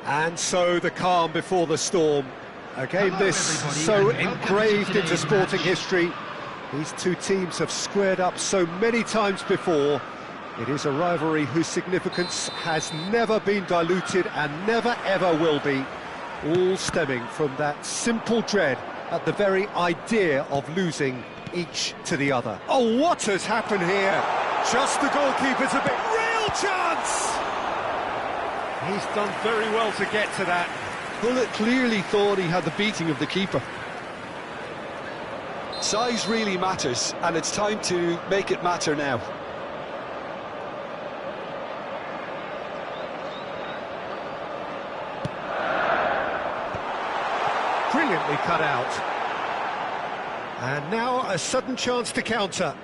And so the calm before the storm. A game this so engraved into sporting history. These two teams have squared up so many times before. It is a rivalry whose significance has never been diluted and never ever will be. All stemming from that simple dread at the very idea of losing each to the other. Oh, what has happened here? Just the goalkeeper's a bit... Real chance! He's done very well to get to that. Bullet clearly thought he had the beating of the keeper. Size really matters, and it's time to make it matter now. Brilliantly cut out. And now a sudden chance to counter.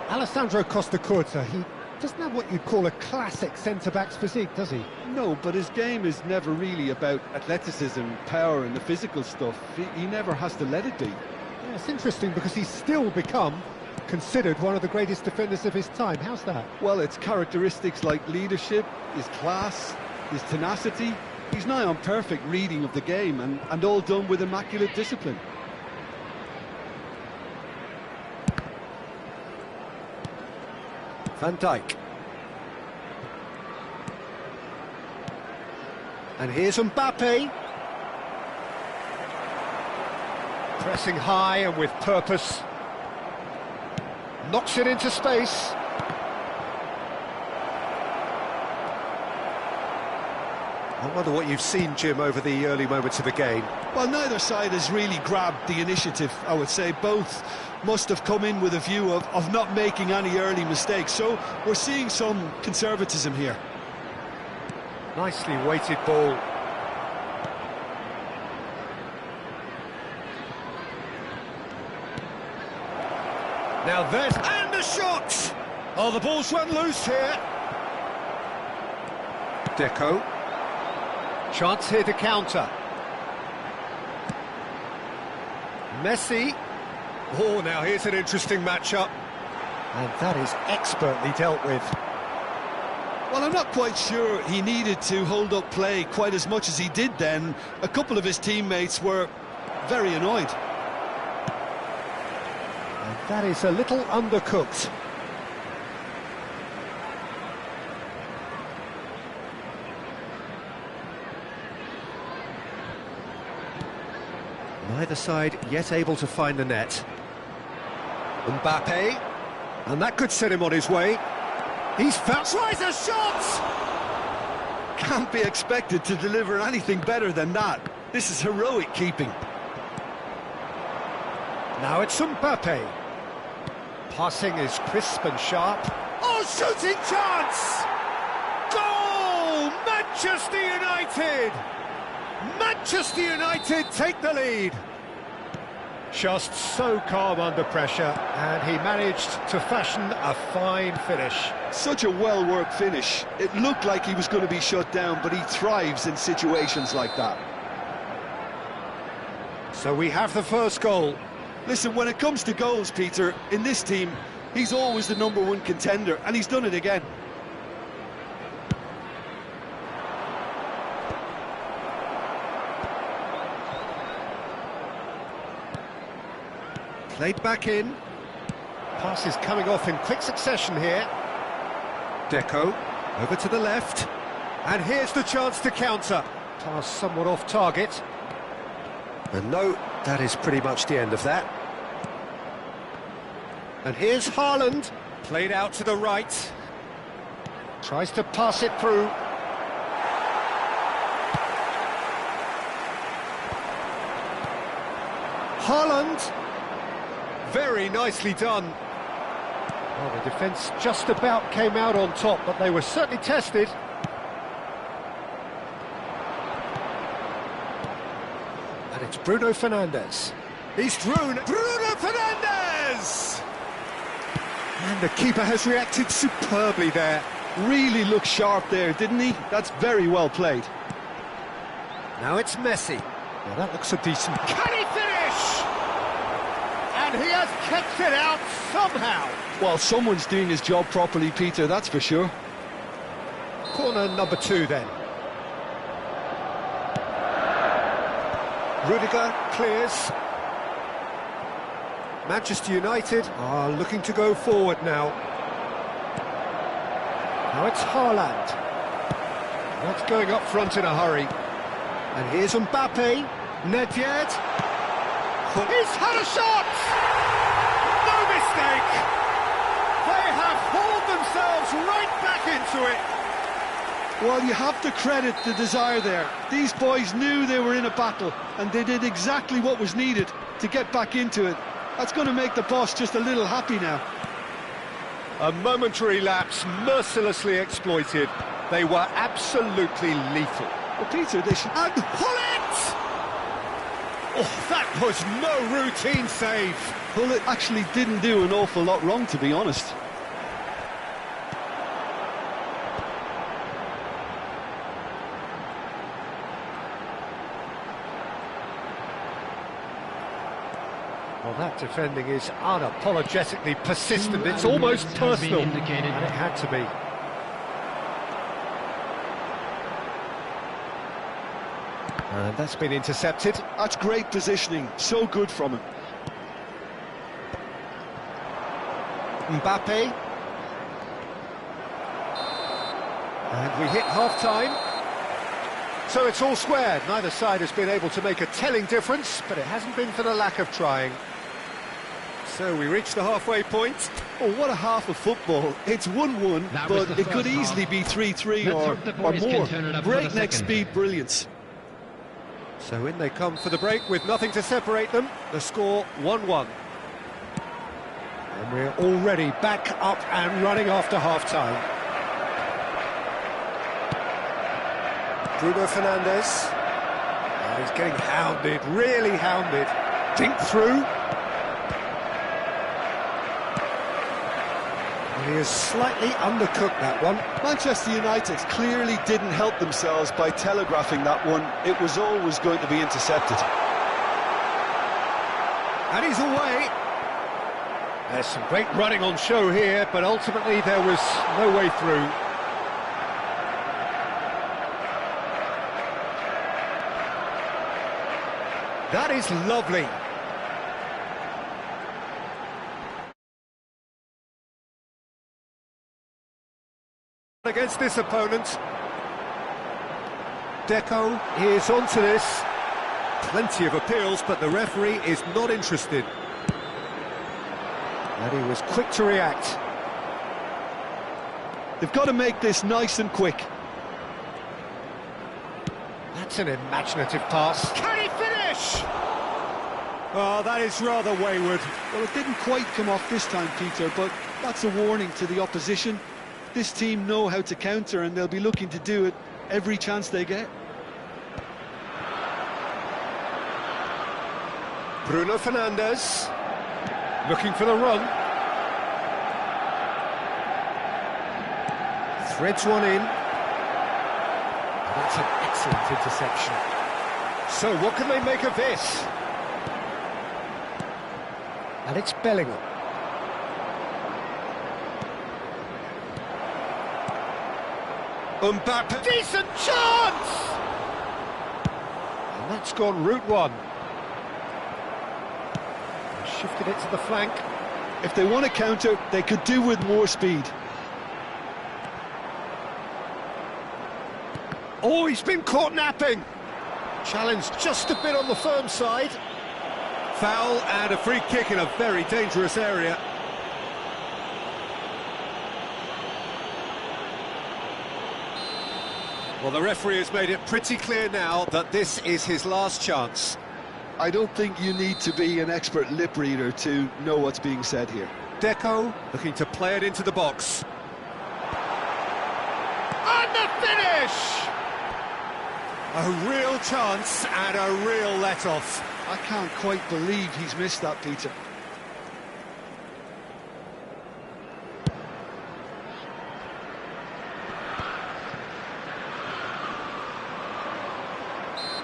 Alessandro Costacurta, he doesn't have what you'd call a classic centre-back's physique, does he? No, but his game is never really about athleticism, power and the physical stuff. He never has to let it be. Yeah, it's interesting because he's still become considered one of the greatest defenders of his time. How's that? Well, it's characteristics like leadership, his class, his tenacity. He's nigh on perfect reading of the game and all done with immaculate discipline. Van Dijk. And here's Mbappe. Pressing high and with purpose. Knocks it into space. I wonder what you've seen, Jim, over the early moments of the game. Well, neither side has really grabbed the initiative, I would say. Both must have come in with a view of not making any early mistakes. So we're seeing some conservatism here. Nicely weighted ball. Now there's... And the shot! Oh, the ball's run loose here. Deco. Chance here to counter. Messi. Oh, now here's an interesting matchup. And that is expertly dealt with. Well, I'm not quite sure he needed to hold up play quite as much as he did then. A couple of his teammates were very annoyed. And that is a little undercooked. Neither side yet able to find the net. Mbappe, and that could set him on his way. He's found... Tries a shot! Can't be expected to deliver anything better than that. This is heroic keeping. Now it's Mbappe. Passing is crisp and sharp. Oh, shooting chance! Goal! Manchester United! Manchester United take the lead. Just so calm under pressure, and he managed to fashion a fine finish. Such a well-worked finish. It looked like he was going to be shut down, but he thrives in situations like that. So we have the first goal. Listen, when it comes to goals, Peter, in this team, he's always the #1 contender, and he's done it again. Played back in. Pass is coming off in quick succession here. Deco, over to the left. And here's the chance to counter. Pass somewhat off target. And no, that is pretty much the end of that. And here's Haaland. Played out to the right. Tries to pass it through. Haaland. Very nicely done. Well, the defence just about came out on top, but they were certainly tested. And it's Bruno Fernandes. He's through. Bruno Fernandes! And the keeper has reacted superbly there. Really looked sharp there, didn't he? That's very well played. Now it's Messi. Now that looks a decent... Can he finish? And he has kept it out somehow. Well, someone's doing his job properly, Peter, that's for sure. Corner number 2 then. Rudiger clears. Manchester United are looking to go forward now. Now it's Haaland. Not going up front in a hurry. And here's Mbappe. Nedved. He's had a shot! No mistake! They have hauled themselves right back into it. Well, you have to credit the desire there. These boys knew they were in a battle, and they did exactly what was needed to get back into it. That's going to make the boss just a little happy now. A momentary lapse, mercilessly exploited. They were absolutely lethal. Well, Peter, they should... And Pullet! Oh, that was no routine save. Pullet actually didn't do an awful lot wrong, to be honest. Well, that defending is unapologetically persistent. It's almost personal, and it had to be. And that's been intercepted. That's great positioning, so good from him. Mbappe. And we hit half-time. So it's all squared. Neither side has been able to make a telling difference, but it hasn't been for the lack of trying. So we reach the halfway point. Oh, what a half of football. It's 1-1, but it could easily be 3-3 or more. Breakneck speed brilliance. So in they come for the break with nothing to separate them. The score 1-1. And we're already back up and running after half-time. Bruno Fernandes. And he's getting hounded, really hounded. Dink through. And he has slightly undercooked that one. Manchester United clearly didn't help themselves by telegraphing that one. It was always going to be intercepted. And he's away. There's some great running on show here, but ultimately there was no way through. That is lovely. Against this opponent. Deco is onto this. Plenty of appeals, but the referee is not interested. And he was quick to react. They've got to make this nice and quick. That's an imaginative pass. Can he finish? Oh, that is rather wayward. Well, it didn't quite come off this time, Peter, but that's a warning to the opposition. This team know how to counter, and they'll be looking to do it every chance they get. Bruno Fernandes, looking for the run. Threads one in. That's an excellent interception. So what can they make of this? And it's Bellingham. Mbappe, decent chance! And that's gone route one. Shifted it to the flank. If they want to counter, they could do with more speed. Oh, he's been caught napping. Challenge just a bit on the firm side. Foul and a free kick in a very dangerous area. Well, the referee has made it pretty clear now that this is his last chance. I don't think you need to be an expert lip reader to know what's being said here. Deco looking to play it into the box. And the finish! A real chance and a real let-off. I can't quite believe he's missed that, Peter.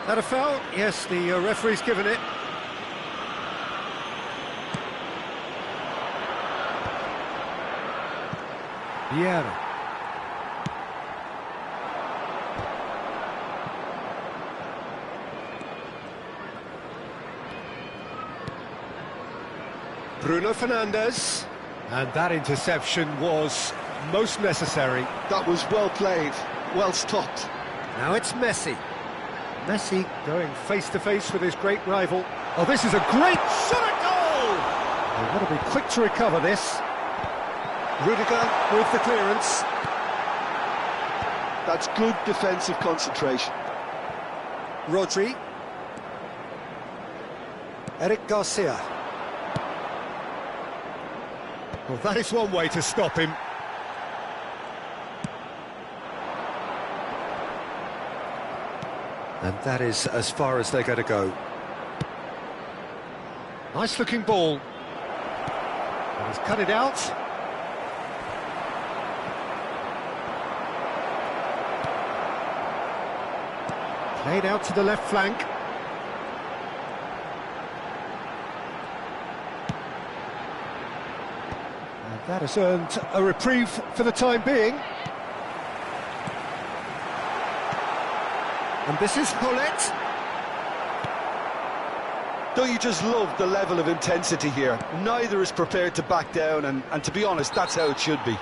That a foul? Yes, the referee's given it. Vieira. Bruno Fernandes. And that interception was most necessary. That was well played, well stopped. Now it's Messi. Messi going face-to-face with his great rival. Oh, this is a great shot at goal! They've got to be quick to recover this. Rudiger with the clearance. That's good defensive concentration. Rodri. Eric Garcia. Well, that is one way to stop him. And that is as far as they're going to go. Nice looking ball. And he's cut it out. Played out to the left flank. And that has earned a reprieve for the time being. And this is Hullet. Don't you just love the level of intensity here? Neither is prepared to back down, and to be honest, that's how it should be.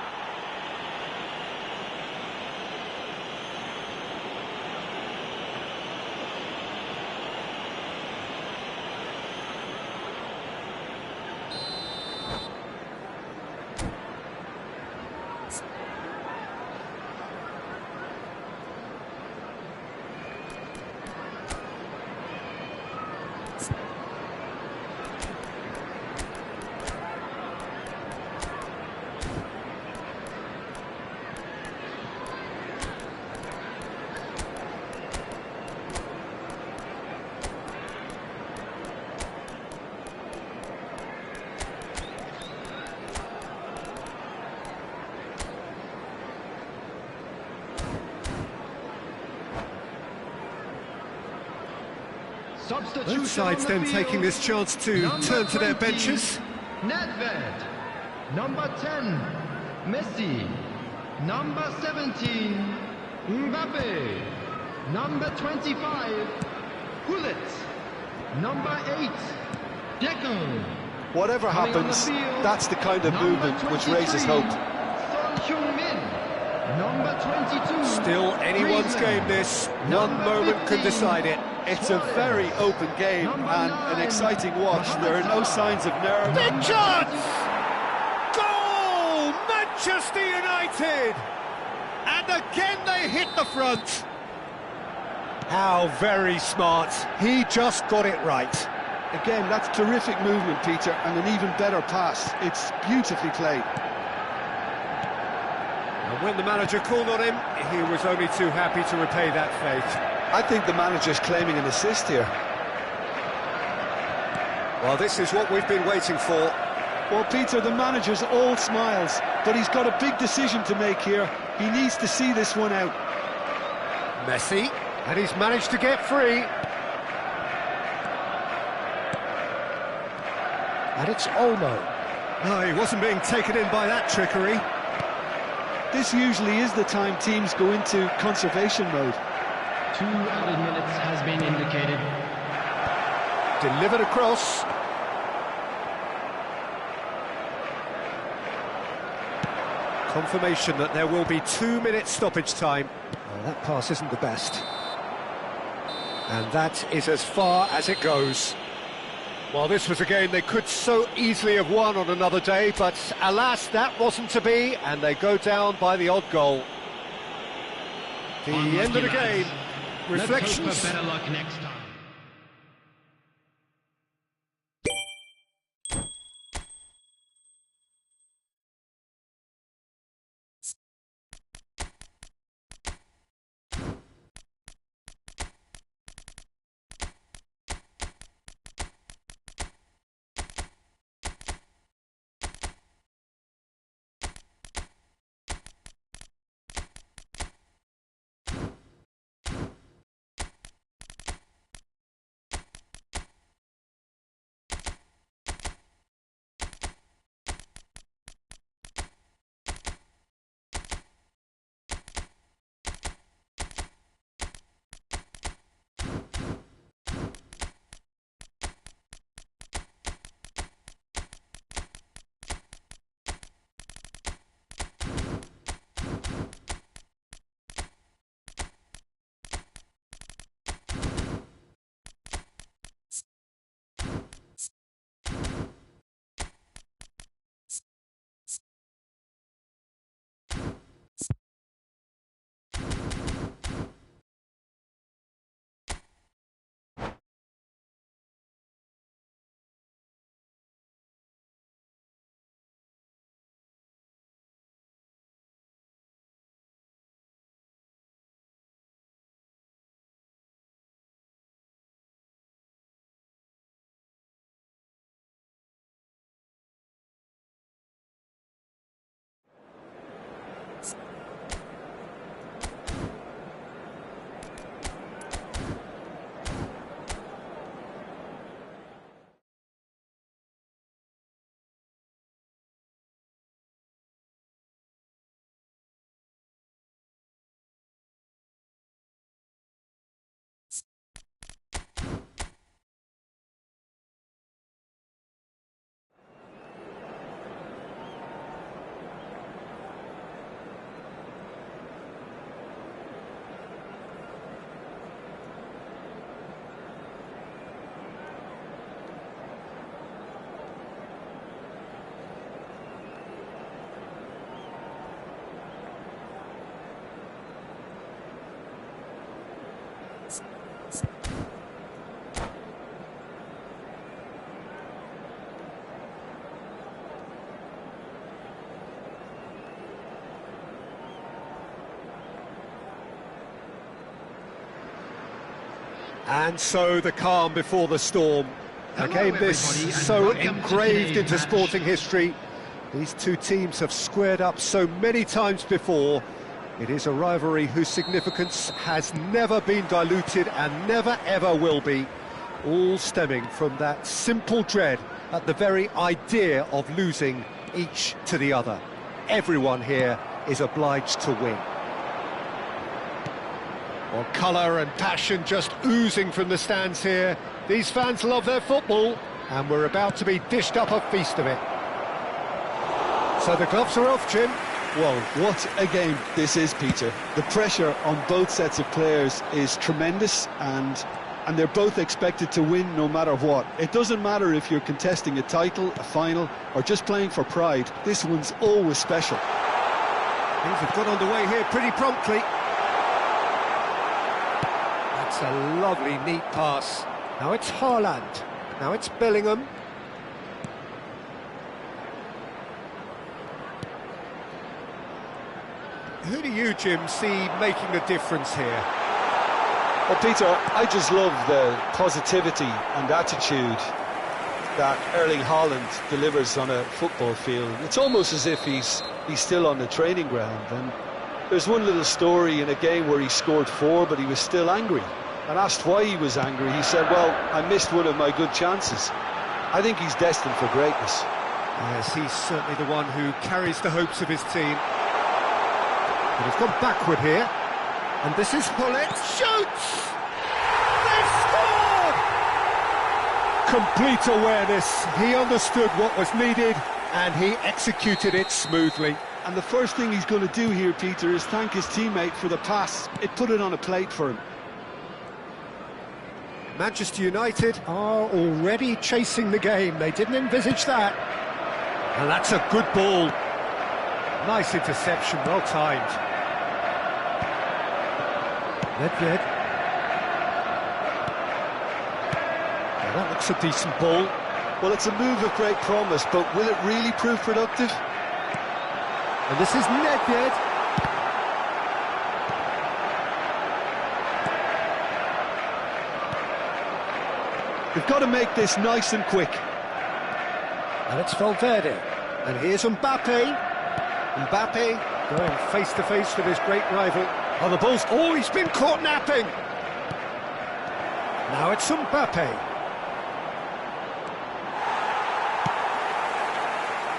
Both sides then taking this chance to turn to their benches. Nedved, number 10, Messi, number 17, Mbappe, number 25, Hullet, number 8, Deco. Whatever happens, that's the kind of movement which raises hope. Son Heung-min, number 22. Still anyone's game this. One moment can decide it. It's a very open game and an exciting watch. There are no signs of nerve. Big chance! Goal! Manchester United! And again they hit the front. How very smart. He just got it right. Again, that's terrific movement, Peter, and an even better pass. It's beautifully played. And when the manager called on him, he was only too happy to repay that faith. I think the manager's claiming an assist here. Well, this is what we've been waiting for. Well, Peter, the manager's all smiles, but he's got a big decision to make here. He needs to see this one out. Messi, and he's managed to get free. And it's Olmo. No, he wasn't being taken in by that trickery. This usually is the time teams go into conservation mode. 2 added minutes has been indicated. Delivered across. Confirmation that there will be 2 minutes stoppage time. Well, that pass isn't the best. And that is as far as it goes. Well, this was a game they could so easily have won on another day, but alas, that wasn't to be, and they go down by the odd goal. The end of the game. Reflections. Let's hope for better luck next time. And so the calm before the storm. A game this so engraved into sporting history. These two teams have squared up so many times before. It is a rivalry whose significance has never been diluted and never ever will be. All stemming from that simple dread at the very idea of losing each to the other. Everyone here is obliged to win. Well, colour and passion just oozing from the stands here. These fans love their football, and we're about to be dished up a feast of it. So the gloves are off, Jim. Well, what a game this is, Peter. The pressure on both sets of players is tremendous, and they're both expected to win no matter what. It doesn't matter if you're contesting a title, a final, or just playing for pride. This one's always special. Things have got underway here pretty promptly. That's a lovely, neat pass. Now it's Haaland. Now it's Bellingham. Who do you, Jim, see making the difference here? Well, Peter, I just love the positivity and attitude that Erling Haaland delivers on a football field. It's almost as if he's still on the training ground. And there's one little story in a game where he scored 4, but he was still angry. And asked why he was angry, he said, well, I missed one of my good chances. I think he's destined for greatness. Yes, he's certainly the one who carries the hopes of his team. But he's gone backward here. And this is Hullet. Shoots! They've scored! Complete awareness. He understood what was needed, and he executed it smoothly. And the first thing he's going to do here, Peter, is thank his teammate for the pass. It put it on a plate for him. Manchester United are already chasing the game. They didn't envisage that. And that's a good ball. Nice interception, well timed. Nedved. Well, that looks a decent ball. Well, it's a move of great promise, but will it really prove productive? And this is Nedved. They've got to make this nice and quick. And it's Valverde. And here's Mbappe. Mbappe going face-to-face with his great rival. Oh, the ball's... Oh, he's been caught napping! Now it's Mbappe.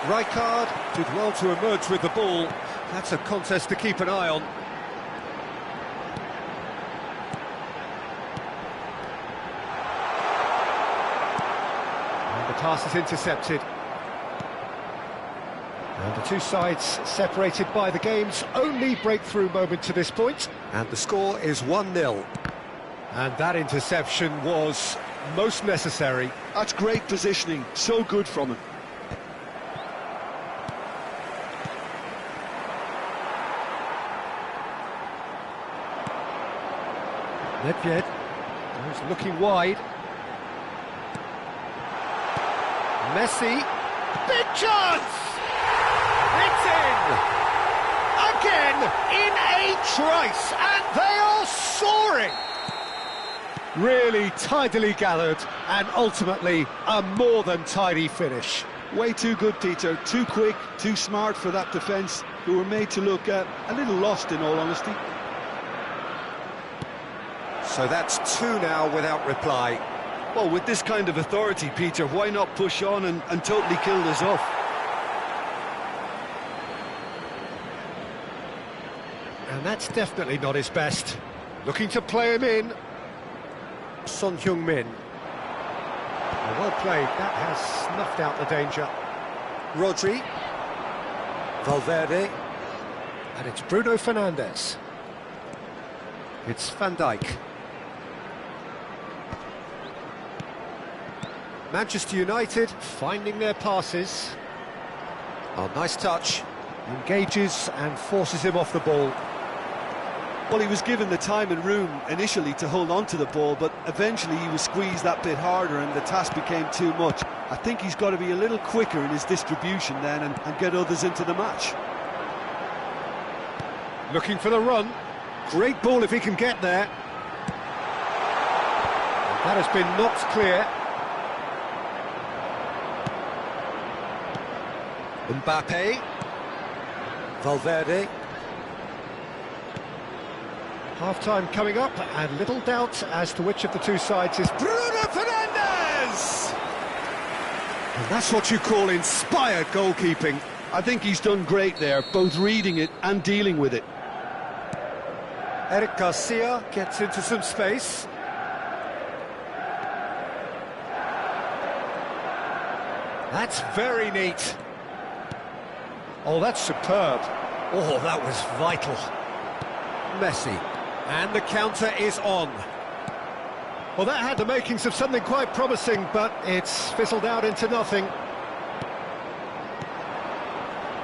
Rijkaard did well to emerge with the ball. That's a contest to keep an eye on. And the pass is intercepted. And the two sides separated by the game's only breakthrough moment to this point. And the score is 1-0. And that interception was most necessary. That's great positioning, so good from him. Nedved is looking wide. Messi, big chance! It's in! Again, in a trice, and they are soaring! Really tidily gathered, and ultimately a more than tidy finish. Way too good, Peter. Too quick, too smart for that defence, who were made to look a little lost, in all honesty. So that's 2 now without reply. Well, with this kind of authority, Peter, why not push on and totally kill this off? And that's definitely not his best. Looking to play him in. Son Heung-min. Well played, that has snuffed out the danger. Rodri. Valverde. And it's Bruno Fernandes. It's Van Dijk. Manchester United finding their passes. Oh, nice touch. Engages and forces him off the ball. Well, he was given the time and room initially to hold on to the ball, but eventually he was squeezed that bit harder and the task became too much. I think he's got to be a little quicker in his distribution then and get others into the match. Looking for the run. Great ball if he can get there. That has been knocked clear. Mbappe. Valverde. Half-time coming up, and little doubt as to which of the two sides is Bruno Fernandes! And that's what you call inspired goalkeeping. I think he's done great there, both reading it and dealing with it. Eric Garcia gets into some space. That's very neat. Oh, that's superb. Oh, that was vital. Messi. And the counter is on. Well, that had the makings of something quite promising, but it's fizzled out into nothing.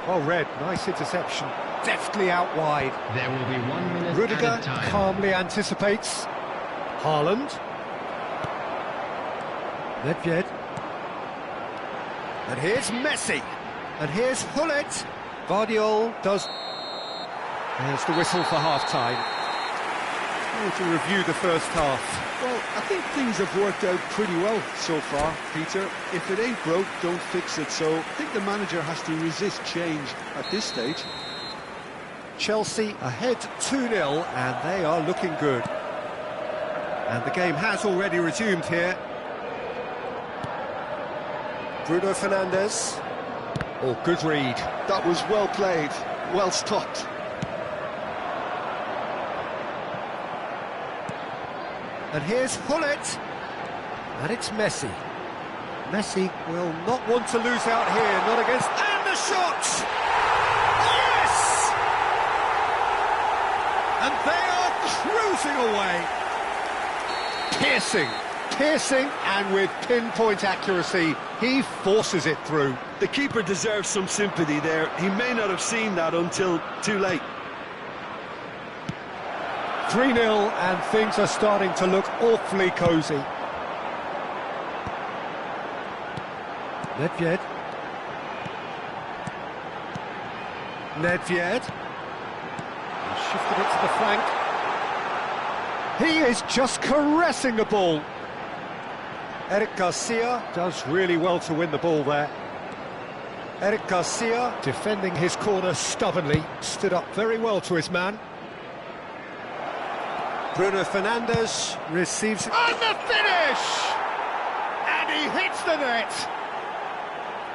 Well read, nice interception. Deftly out wide. There will be 1 minute Rudiger at a time. calmly anticipates. Haaland. Nedved. And here's Messi. And here's Hullet. Vardiol does... There's the whistle for half-time. To review the first half. Well, I think things have worked out pretty well so far, Peter. If it ain't broke, don't fix it. So I think the manager has to resist change at this stage. Chelsea ahead 2-0, and they are looking good. And the game has already resumed here. Bruno Fernandes. Oh, good read. That was well played, well stopped. And here's Hullet. And it's Messi. Messi will not want to lose out here, not against... And the shot! Yes! And they are cruising away. Piercing, and with pinpoint accuracy, he forces it through. The keeper deserves some sympathy there. He may not have seen that until too late. 3-0, and things are starting to look awfully cosy. Nedved. He shifted it to the flank. He is just caressing the ball. Eric Garcia does really well to win the ball there. Eric Garcia, defending his corner stubbornly, stood up very well to his man. Bruno Fernandes receives it. And the finish! And he hits the net!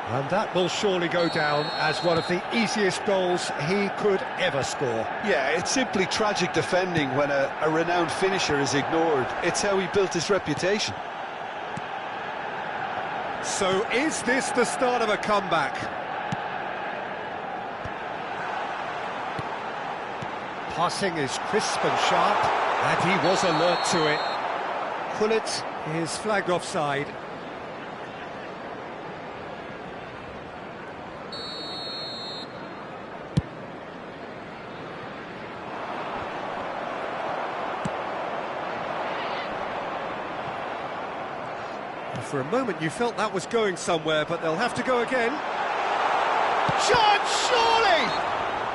And that will surely go down as one of the easiest goals he could ever score. Yeah, it's simply tragic defending when a renowned finisher is ignored. It's how he built his reputation. So is this the start of a comeback? Passing is crisp and sharp, and he was alert to it. Hullet is flagged offside. For a moment you felt that was going somewhere, but they'll have to go again. Chance, surely!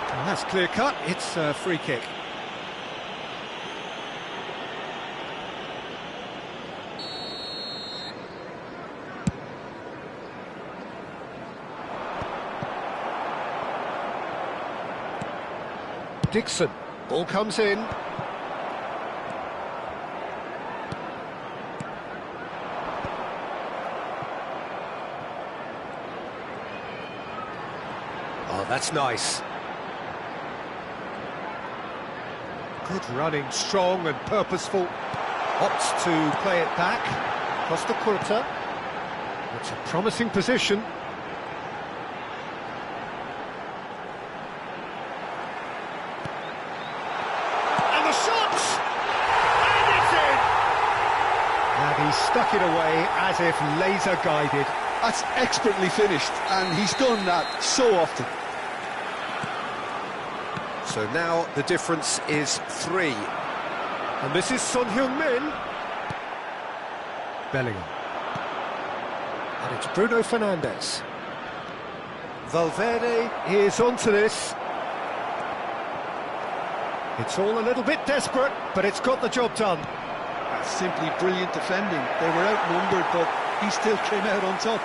Well, that's clear cut, it's a free kick. Dixon, ball comes in. Oh, that's nice. Good running, strong and purposeful. Opts to play it back. Costa Curta. It's a promising position. And the shot! And it's in! And he stuck it away as if laser guided. That's expertly finished, and he's done that so often. So now the difference is 3. And this is Son Heung-min. Bellingham. And it's Bruno Fernandes. Valverde is onto this. It's all a little bit desperate, but it's got the job done. That's simply brilliant defending. They were outnumbered, but he still came out on top.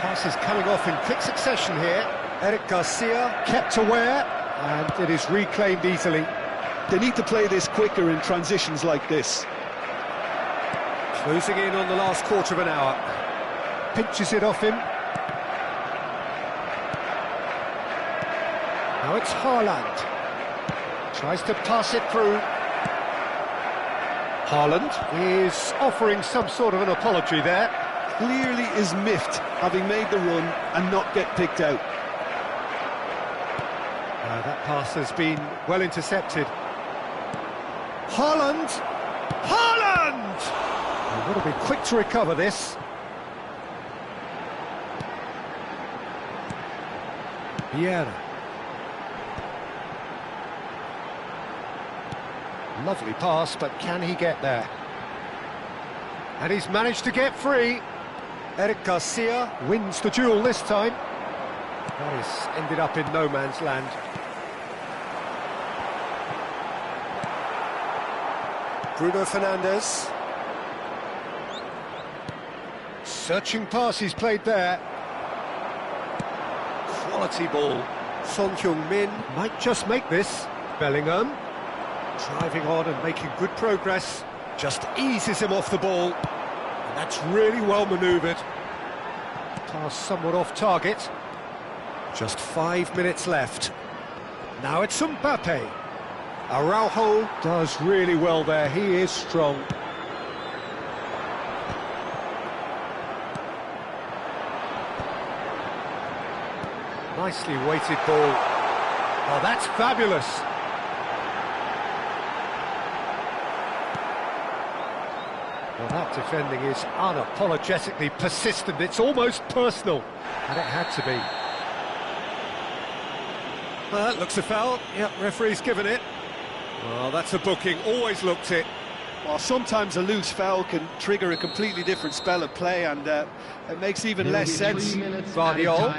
Passes coming off in quick succession here. Eric Garcia kept aware, and it is reclaimed easily. They need to play this quicker in transitions like this. Closing in on the last quarter of an hour. Pinches it off him. Now it's Haaland. Tries to pass it through. Haaland is offering some sort of an apology there. Clearly is miffed, having made the run and not get picked out. That pass has been well intercepted. Haaland! Haaland! He'll be quick to recover this. Vieira. Lovely pass, but can he get there? And he's managed to get free. Eric Garcia wins the duel this time. That has ended up in no man's land. Bruno Fernandes. Searching pass he's played there. Quality ball. Son Heung-min might just make this. Bellingham driving on and making good progress. Just eases him off the ball. And that's really well manoeuvred. Pass somewhat off target. Just 5 minutes left. Now it's Mbappe. Araujo does really well there. He is strong. Nicely weighted ball. Oh, that's fabulous. Well, that defending is unapologetically persistent. It's almost personal. And it had to be. Well, that looks a foul. Yep, referee's given it. Well, that's a booking. Always looked it. Well, sometimes a loose foul can trigger a completely different spell of play, and it makes even less sense. Guardiola.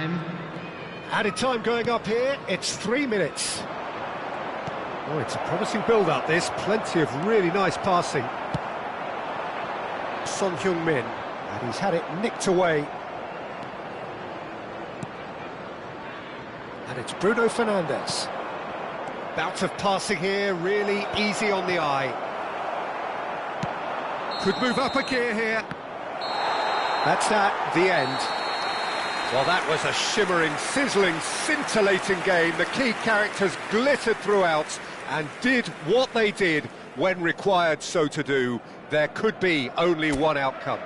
Added time going up here. It's 3 minutes. Oh, it's a promising build-up, this. Plenty of really nice passing. Son Heung-min. And he's had it nicked away. And it's Bruno Fernandes. Bout of passing here, really easy on the eye. Could move up a gear here. That's that, the end. Well, that was a shimmering, sizzling, scintillating game. The key characters glittered throughout and did what they did when required so to do. There could be only one outcome.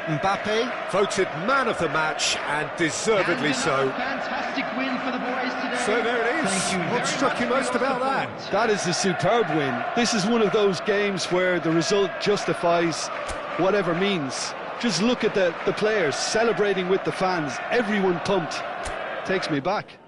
Mbappe voted man of the match, and deservedly so. Fantastic win for the boys today. So there it is. Thank you. What struck you most about that? That is a superb win. This is one of those games where the result justifies whatever means. Just look at the players celebrating with the fans. Everyone pumped. Takes me back.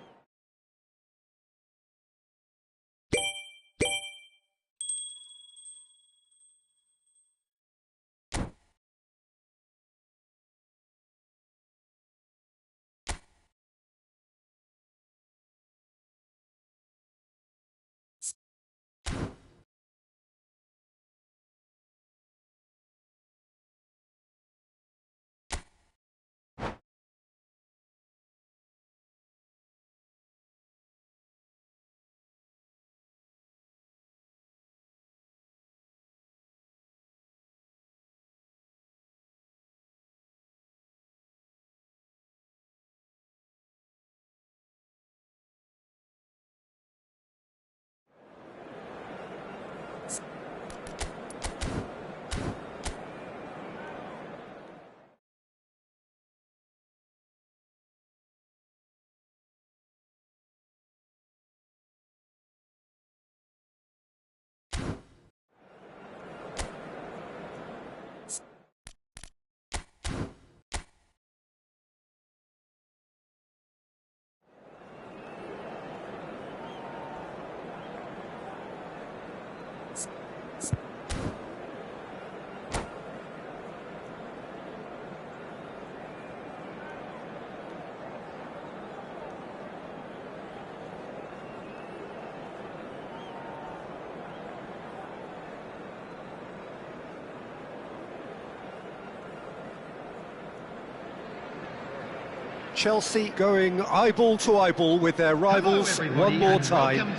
Chelsea going eyeball to eyeball with their rivals one more time.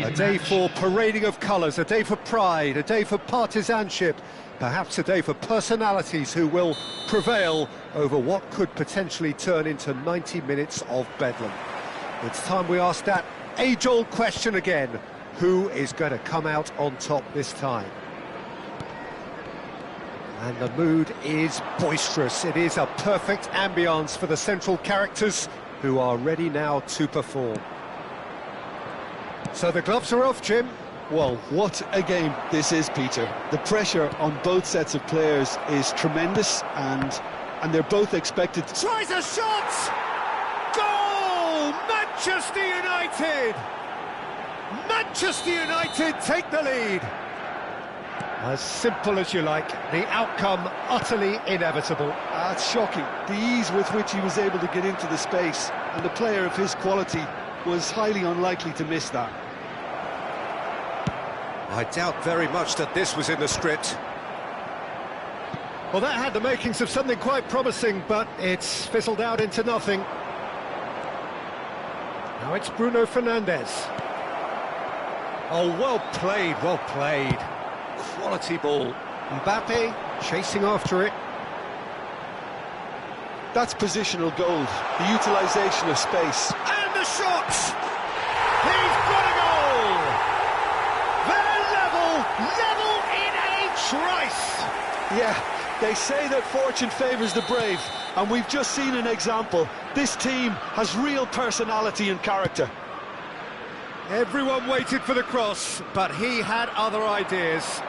A day for parading of colours, a day for pride, a day for partisanship, perhaps a day for personalities who will prevail over what could potentially turn into 90 minutes of bedlam. It's time we ask that age-old question again. Who is going to come out on top this time? And the mood is boisterous. It is a perfect ambience for the central characters who are ready now to perform. So the gloves are off, Jim. Well, what a game this is, Peter. The pressure on both sets of players is tremendous, and they're both expected to... Tries a shot! Goal! Manchester United! Manchester United take the lead. As simple as you like, the outcome utterly inevitable. That's shocking. The ease with which he was able to get into the space, and the player of his quality was highly unlikely to miss that. I doubt very much that this was in the script. Well, that had the makings of something quite promising, but it's fizzled out into nothing. Now it's Bruno Fernandes. Oh, well played, well played. Quality ball. Mbappe chasing after it. That's positional gold, the utilisation of space. And the shot! He's got a goal! They're level in a trice! Yeah, they say that fortune favours the brave, and we've just seen an example. This team has real personality and character. Everyone waited for the cross, but he had other ideas.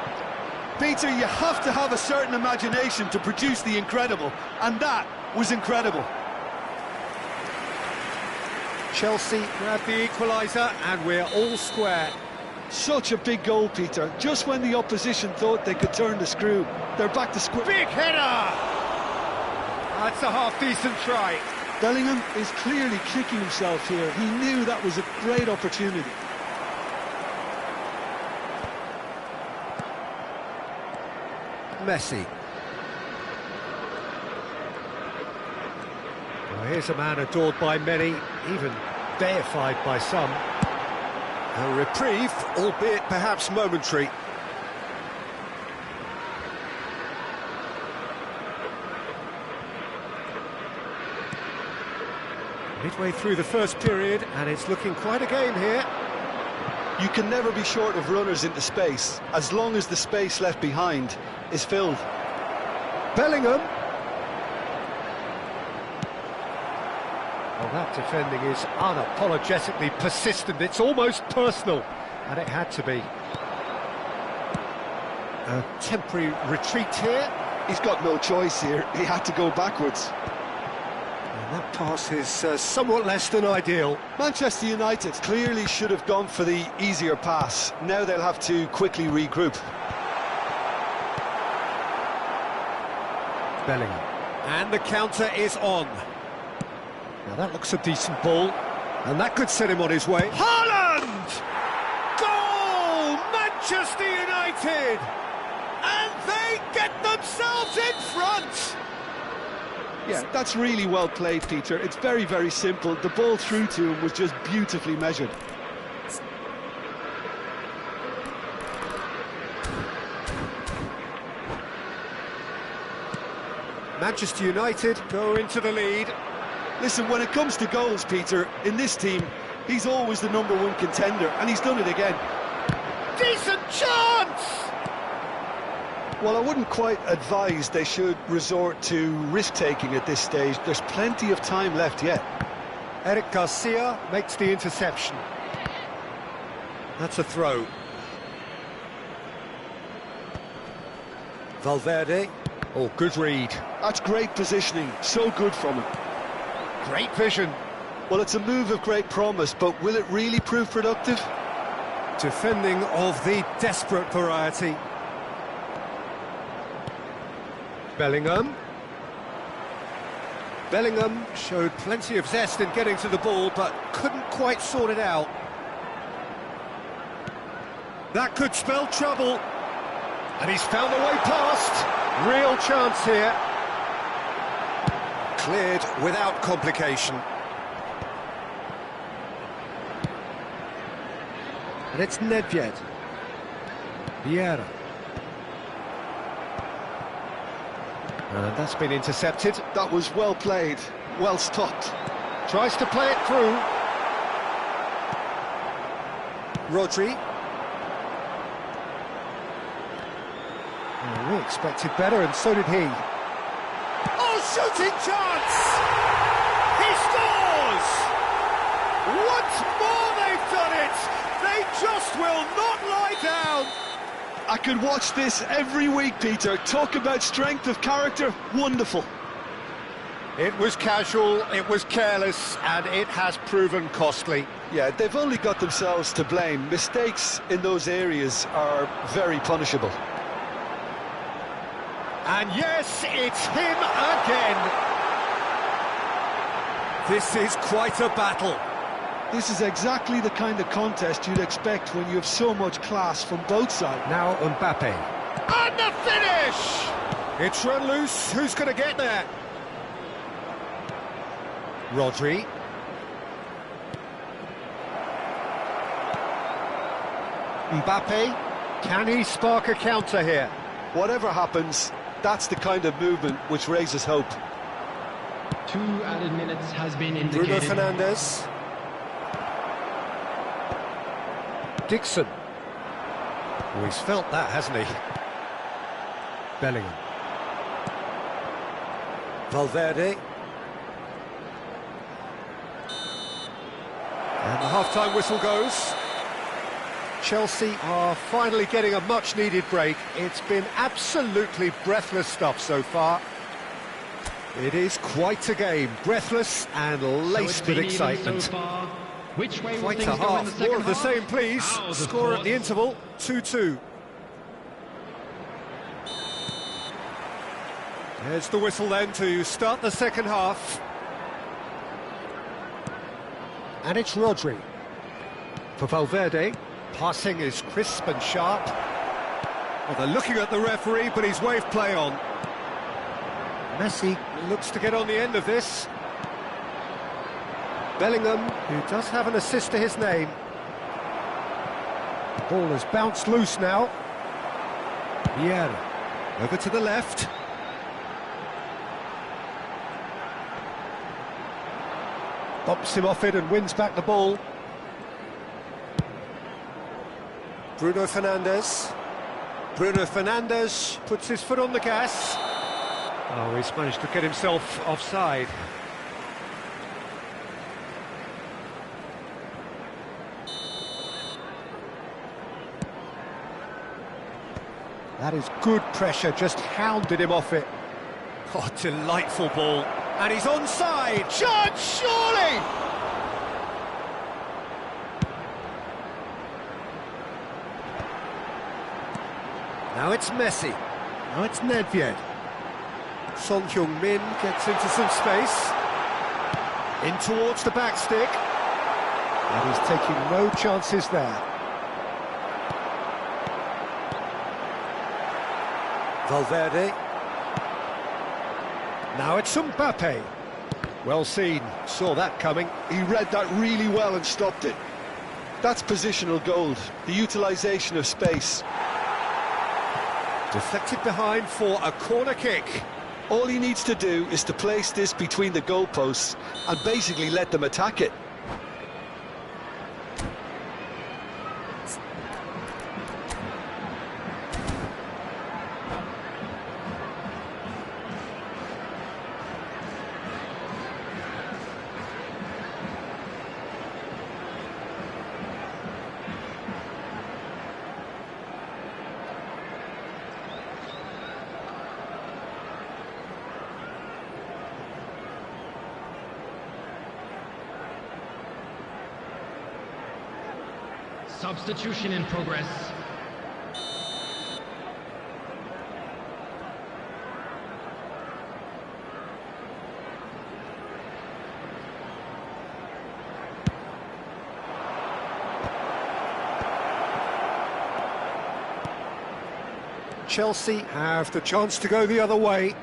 Peter, you have to have a certain imagination to produce the incredible, and that was incredible. Chelsea grabbed the equaliser, and we're all square. Such a big goal, Peter. Just when the opposition thought they could turn the screw, they're back to square. Big header! That's a half-decent try. Bellingham is clearly kicking himself here. He knew that was a great opportunity. Messi. Well, here's a man adored by many, even deified by some. A reprieve, albeit perhaps momentary. Midway through the first period, and it's looking quite a game here. You can never be short of runners into space, as long as the space left behind is filled. Bellingham. Well, that defending is unapologetically persistent. It's almost personal, and it had to be. A temporary retreat here. He's got no choice here. He had to go backwards. And that pass is somewhat less than ideal. Manchester United clearly should have gone for the easier pass. Now they'll have to quickly regroup. Bellingham. And the counter is on. Now that looks a decent ball, and that could set him on his way. Haaland! Goal! Manchester United! And they get themselves in front! Yeah, that's really well played, Peter. It's very, very simple. The ball through to him was just beautifully measured. Manchester United go into the lead. Listen, when it comes to goals, Peter, in this team, he's always the #1 contender, and he's done it again. Decent chance! Well, I wouldn't quite advise they should resort to risk-taking at this stage. There's plenty of time left yet. Eric Garcia makes the interception. That's a throw. Valverde. Oh, good read. That's great positioning. So good from him. Great vision. Well, it's a move of great promise, but will it really prove productive? Defending of the desperate variety. Bellingham. Bellingham showed plenty of zest in getting to the ball, but couldn't quite sort it out. That could spell trouble. And he's found a way past. Real chance here. Cleared without complication. And it's Nedved. Vieira. And that's been intercepted. That was well played, well stopped. Tries to play it through. Rodri. Oh, we expected better, and so did he. Oh, shooting chance! He scores! Once more they've done it! They just will not lie down! I could watch this every week, Peter. Talk about strength of character, wonderful. It was casual, it was careless, and it has proven costly. Yeah, they've only got themselves to blame. Mistakes in those areas are very punishable. And yes, it's him again. This is quite a battle. This is exactly the kind of contest you'd expect when you have so much class from both sides. Now Mbappe. And the finish! It's run loose, who's going to get there? Rodri. Mbappe, can he spark a counter here? Whatever happens, that's the kind of movement which raises hope. 2 added minutes has been indicated. Bruno Fernandes. Dixon. Oh, he's felt that, hasn't he? Bellingham. Valverde. And the half-time whistle goes. Chelsea are finally getting a much-needed break. It's been absolutely breathless stuff so far. It is quite a game, breathless and laced with excitement. So far. Which way will Quite things a go in the half, second more of the half? same, please. Ours, of Score at course. the interval, 2-2. There's the whistle then to start the second half. And it's Rodri. For Valverde, passing is crisp and sharp. Well, they're looking at the referee, but he's waved play on. Messi looks to get on the end of this. Bellingham, who does have an assist to his name. The ball has bounced loose now. Vieira, over to the left. Bumps him off it and wins back the ball. Bruno Fernandes. Bruno Fernandes puts his foot on the gas. Oh, he's managed to get himself offside. That is good pressure, just hounded him off it. Oh, delightful ball. And he's onside. Chance, surely! Now it's Messi. Now it's Nedved. Son Heung-min gets into some space. In towards the back stick. And he's taking no chances there. Valverde. Now it's Mbappe. Well seen, saw that coming. He read that really well and stopped it. That's positional gold, the utilisation of space. Deflected behind for a corner kick. All he needs to do is to place this between the goalposts and basically let them attack it. Substitution in progress. Chelsea have the chance to go the other way.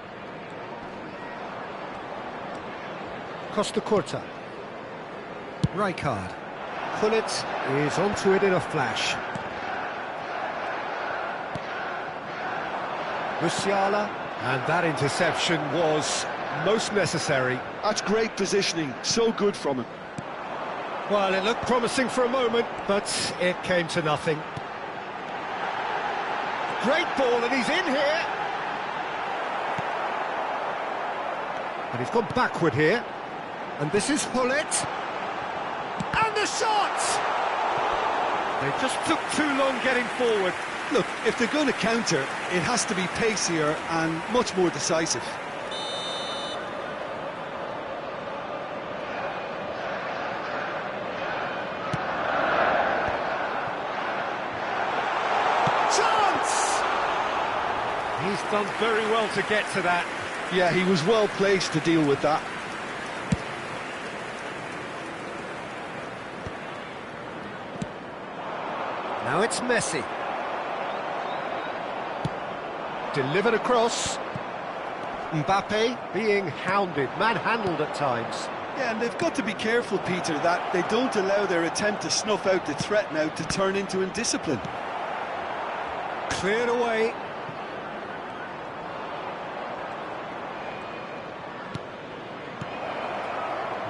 Costa Curta. Rijkaard. Gullit is onto it in a flash. Musiala, and that interception was most necessary. That's great positioning, so good from him. Well, it looked promising for a moment, but it came to nothing. Great ball, and he's in here. And he's gone backward here. And this is Gullit. And the shot! They just took too long getting forward. Look, if they're going to counter, it has to be pacier and much more decisive. Chance! He's done very well to get to that. Yeah, he was well placed to deal with that. Now it's Messi. Delivered across. Mbappe being hounded, manhandled at times. Yeah, and they've got to be careful, Peter, that they don't allow their attempt to snuff out the threat now to turn into indiscipline. Cleared away.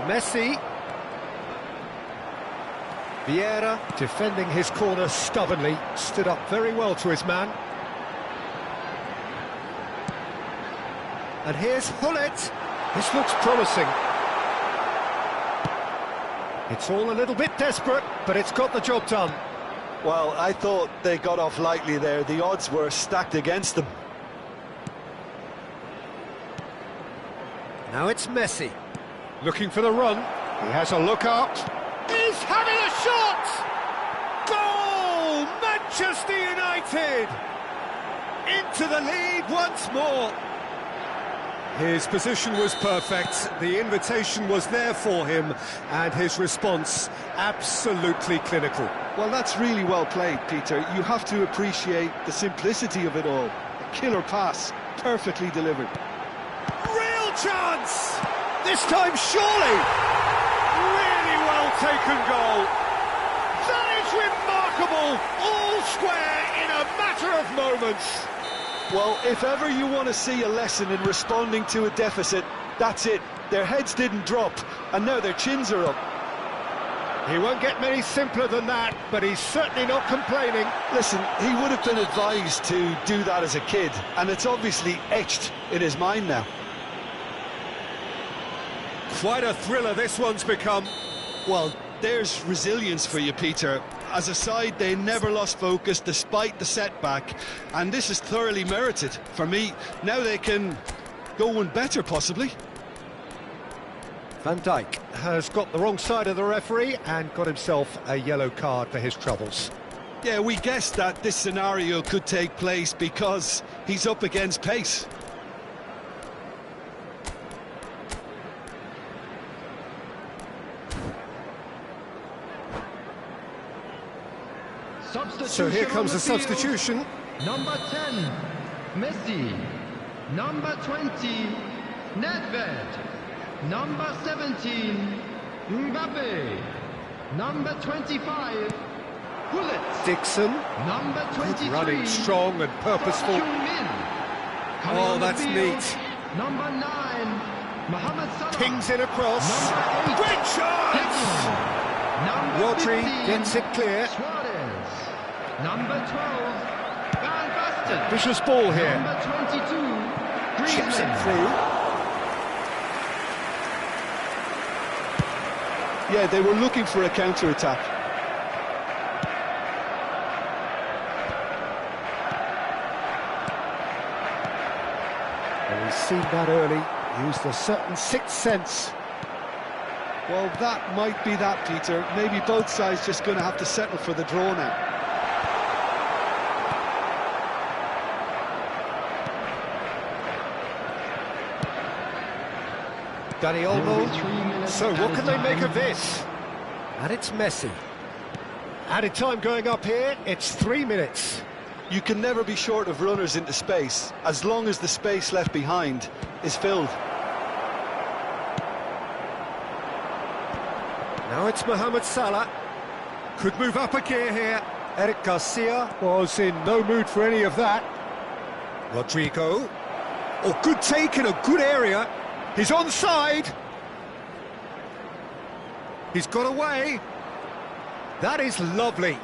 Messi. Vieira, defending his corner stubbornly, stood up very well to his man. And here's Gullit. This looks promising. It's all a little bit desperate, but it's got the job done. Well, I thought they got off lightly there. The odds were stacked against them. Now it's Messi. Looking for the run. He has a look out. He's having a shot! Goal! Manchester United! Into the lead once more. His position was perfect, the invitation was there for him, and his response absolutely clinical. Well, that's really well played, Peter. You have to appreciate the simplicity of it all. A killer pass, perfectly delivered. Real chance! This time, surely! Really well taken goal. That is remarkable! All square in a matter of moments. Well, if ever you want to see a lesson in responding to a deficit, that's it. Their heads didn't drop, and now their chins are up. He won't get many simpler than that, but he's certainly not complaining. Listen, he would have been advised to do that as a kid, and it's obviously etched in his mind now. Quite a thriller this one's become. Well, there's resilience for you, Peter. As a side, they never lost focus despite the setback, and this is thoroughly merited. For me, now they can go one better, possibly. Van Dijk has got the wrong side of the referee and got himself a yellow card for his troubles. Yeah, we guessed that this scenario could take place because he's up against pace. So here comes a substitution. Number 10, Messi. Number 20, Nedved. Number 17, Mbappe. Number 25, Gullit. Dixon. Number 23, running strong and purposeful. Oh, that's neat. Number 9, Mohamed Salah. Pings in across. Number 8, Great chance! Rodri gets it clear. Suarez. Number 12, Van Basten. Vicious ball here. Number 22, Chips it Griezmann. through. Yeah, they were looking for a counter-attack. Well, he's seen that early, used a certain sixth sense. Well, that might be that, Peter. Maybe both sides just going to have to settle for the draw now. Dani Olmo. So what can they make of this? And it's Messi. Added time going up here, it's 3 minutes. You can never be short of runners into space, as long as the space left behind is filled. Now it's Mohamed Salah. Could move up a gear here. Eric Garcia was in no mood for any of that. Rodrigo. Oh, good take in a good area. He's onside. He's got away. That is lovely.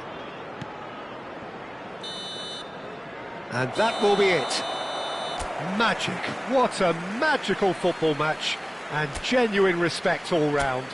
And that will be it. Magic. What a magical football match. And genuine respect all round.